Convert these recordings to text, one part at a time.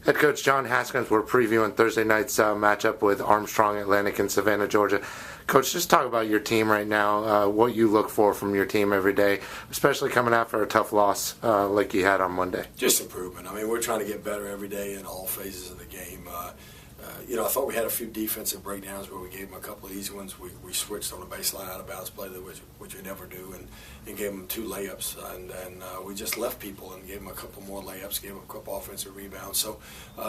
Head coach John Haskins, we're previewing Thursday night's matchup with Armstrong Atlantic in Savannah, Georgia. Coach, just talk about your team right now, what you look for from your team every day, especially coming after a tough loss like you had on Monday. Just improvement. I mean, we're trying to get better every day in all phases of the game. I thought we had a few defensive breakdowns where we gave them a couple of easy ones. We switched on a baseline out of bounds play, which we never do, and gave them 2 layups. And we just left people and gave them a couple more layups, gave them a couple offensive rebounds. So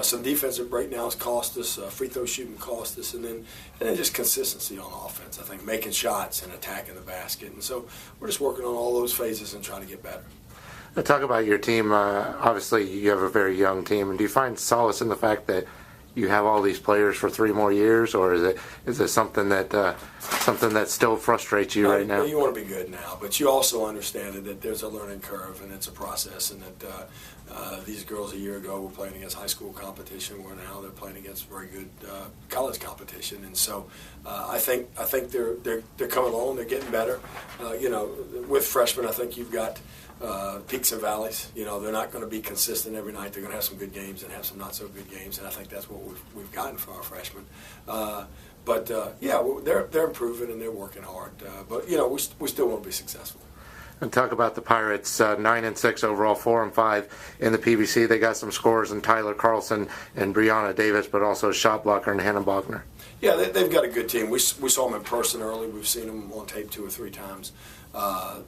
some defensive breakdowns cost us, free throw shooting cost us, and then just consistency on offense. I think making shots and attacking the basket. And so we're just working on all those phases and trying to get better. Talk about your team. Obviously, you have a very young team. And do you find solace in the fact that you have all these players for 3 more years, or is it something that still frustrates you right now? You want to be good now, but you also understand that there's a learning curve and it's a process, and that these girls a year ago were playing against high school competition, where now they're playing against very good college competition, and so I think they're coming along, they're getting better. With freshmen, I think you've got peaks and valleys. They're not going to be consistent every night. They're going to have some good games and have some not so good games, and I think that's what we've gotten from our freshmen. They're improving and they're working hard. We still want to be successful. And talk about the Pirates, 9-6 overall, 4-5 in the PBC. They got some scores in Tyler Carlson and Brianna Davis, but also a shot blocker in Hannah Bogner. Yeah, they've got a good team. We saw them in person early. We've seen them on tape 2 or 3 times.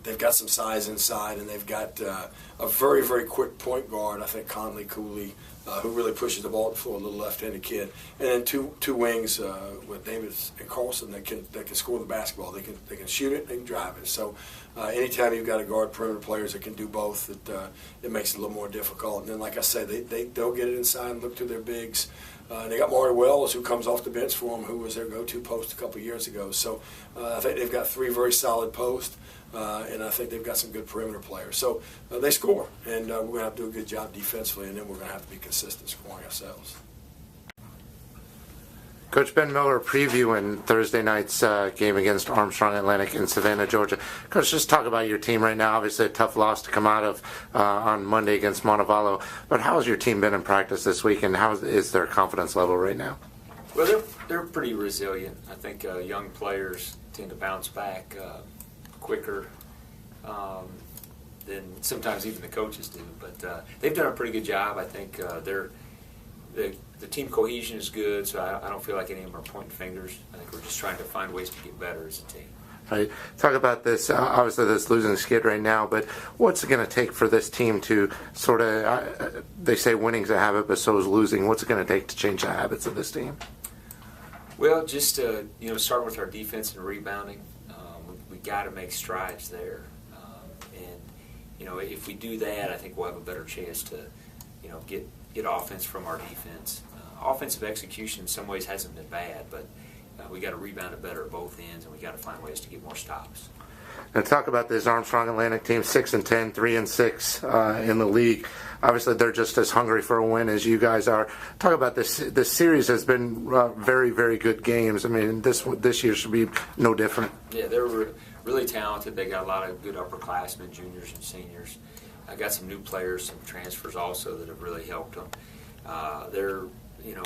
They've got some size inside, and they've got a very, very quick point guard, I think Conley Cooley, who really pushes the ball to the floor, a little left-handed kid. And then two wings with Davis and Carlson that can score the basketball. They can shoot it, they can drive it. So anytime you've got a guard perimeter players that can do both, it makes it a little more difficult. And then, like I said, they'll get it inside and look to their bigs. They got Maury Wells, who comes off the bench for them, who was their go-to post a couple of years ago. So I think they've got 3 very solid posts, and I think they've got some good perimeter players. So they score, and we're going to have to do a good job defensively, and then we're going to have to be consistent scoring ourselves. Coach Ben Miller previewing Thursday night's game against Armstrong Atlantic in Savannah, Georgia. Coach, just talk about your team right now. Obviously a tough loss to come out of on Monday against Montevallo. But how has your team been in practice this week, and how is their confidence level right now? Well, they're pretty resilient. I think young players tend to bounce back quicker than sometimes even the coaches do. But they've done a pretty good job. I think the team cohesion is good, so I don't feel like any of them are pointing fingers. I think we're just trying to find ways to get better as a team. Right. Talk about this, obviously this losing skid right now, but what's it going to take for this team to sort of, they say winning's a habit, but so is losing. What's it going to take to change the habits of this team? Well, just starting with our defense and rebounding, we got to make strides there. If we do that, I think we'll have a better chance to, get offense from our defense. Offensive execution in some ways hasn't been bad, but we got to rebound it better at both ends, and we got to find ways to get more stops. Now talk about this Armstrong Atlantic team, 6-10, 3-6 in the league. Obviously, they're just as hungry for a win as you guys are. Talk about this. This series has been very, very good games. I mean, this year should be no different. Yeah, they're really talented. They got a lot of good upperclassmen, juniors and seniors. I got some new players, some transfers also that have really helped them. They're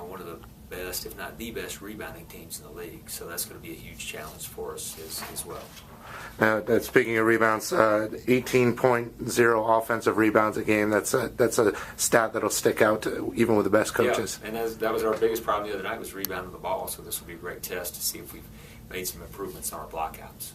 one of the best, if not the best, rebounding teams in the league. So that's going to be a huge challenge for us as well. Speaking of rebounds, 18.0 offensive rebounds a game. That's a stat that'll stick out even with the best coaches. Yeah, and that was our biggest problem the other night, was rebounding the ball. So this will be a great test to see if we've made some improvements on our blockouts.